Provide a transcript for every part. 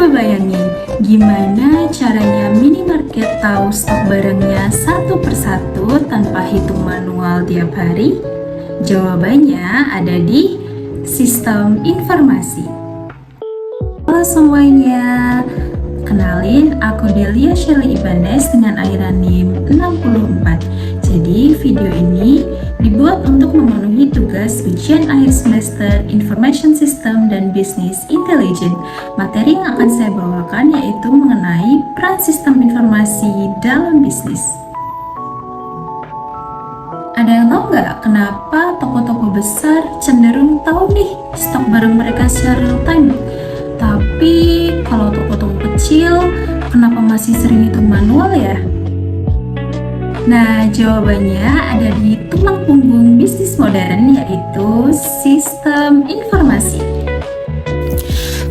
Coba bayangin, gimana caranya minimarket tahu stok barangnya satu persatu tanpa hitung manual tiap hari? Jawabannya ada di sistem informasi. Halo semuanya, kenalin aku Delia Shirley Ibanez dengan akhiran NIM 64. Jadi video ini dibuat untuk memenuhi tugas ujian akhir semester Information System dan Business Intelligence. Materi yang akan saya bawakan yaitu mengenai peran sistem informasi dalam bisnis. Ada yang tahu nggak kenapa toko-toko besar cenderung tahu nih stok barang mereka secara real time? Tapi kalau toko-toko kecil, kenapa masih sering hitung manual ya? Nah, jawabannya ada di tulang punggung bisnis modern, yaitu sistem informasi.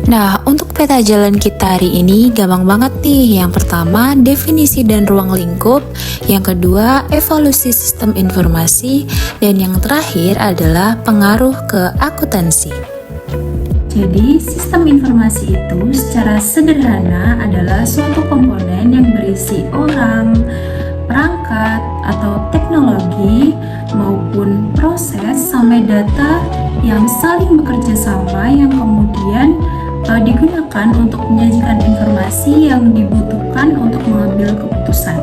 Nah, untuk peta jalan kita hari ini gampang banget nih. Yang pertama, definisi dan ruang lingkup. Yang kedua, evolusi sistem informasi. Dan yang terakhir adalah pengaruh ke akuntansi. Jadi, sistem informasi itu secara sederhana adalah suatu komponen yang berisi orang, perangkat, atau teknologi maupun proses sampai data yang saling bekerja sama yang kemudian digunakan untuk menyajikan informasi yang dibutuhkan untuk mengambil keputusan.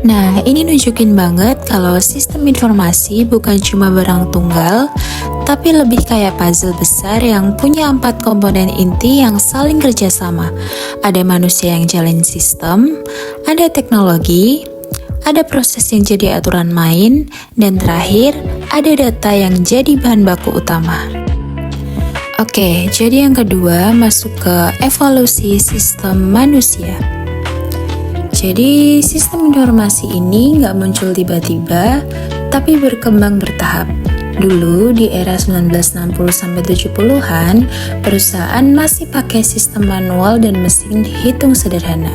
Nah, ini nunjukin banget kalau sistem informasi bukan cuma barang tunggal, tapi lebih kayak puzzle besar yang punya 4 komponen inti yang saling kerjasama. Ada manusia yang jalin sistem, ada teknologi, ada proses yang jadi aturan main, dan terakhir, ada data yang jadi bahan baku utama. Oke, jadi yang kedua masuk ke evolusi sistem manusia. Jadi, sistem informasi ini nggak muncul tiba-tiba, tapi berkembang bertahap. Dulu di era 1960-70-an, perusahaan masih pakai sistem manual dan mesin hitung sederhana.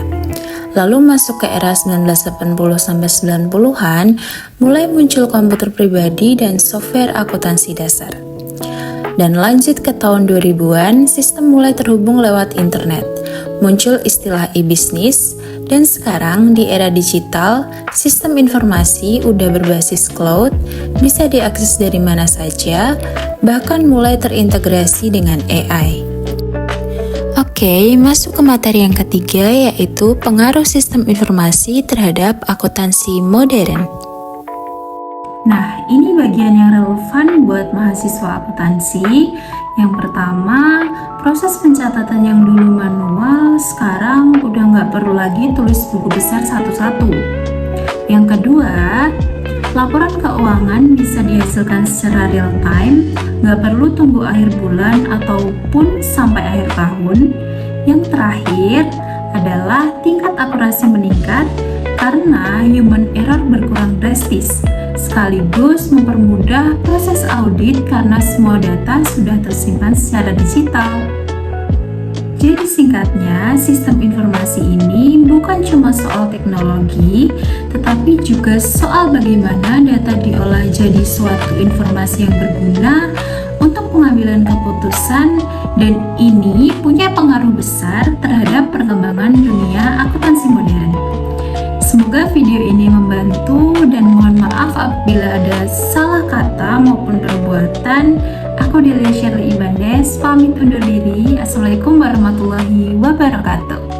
Lalu masuk ke era 1980-90-an, mulai muncul komputer pribadi dan software akuntansi dasar. Dan lanjut ke tahun 2000-an, sistem mulai terhubung lewat internet. Muncul istilah e-bisnis, dan sekarang di era digital, sistem informasi udah berbasis cloud, bisa diakses dari mana saja, bahkan mulai terintegrasi dengan AI. Oke, masuk ke materi yang ketiga yaitu pengaruh sistem informasi terhadap akuntansi modern. Nah, ini bagian yang relevan buat mahasiswa akuntansi. Yang pertama, proses pencatatan yang dulu manual, sekarang udah nggak perlu lagi tulis buku besar satu-satu. Yang kedua, laporan keuangan bisa dihasilkan secara real time, nggak perlu tunggu akhir bulan ataupun sampai akhir tahun. Yang terakhir adalah tingkat akurasi meningkat karena human error berkurang drastis, sekaligus mempermudah proses audit karena semua data sudah tersimpan secara digital. Jadi singkatnya, sistem informasi ini bukan cuma soal teknologi, tetapi juga soal bagaimana data diolah jadi suatu informasi yang berguna untuk pengambilan keputusan, dan ini punya pengaruh besar terhadap perkembangan dunia akuntansi modern. Semoga video ini membantu dan mohon maaf apabila ada salah kata maupun perbuatan. Aku Delia Shirley Ibanez, pamit undur diri. Assalamualaikum warahmatullahi wabarakatuh.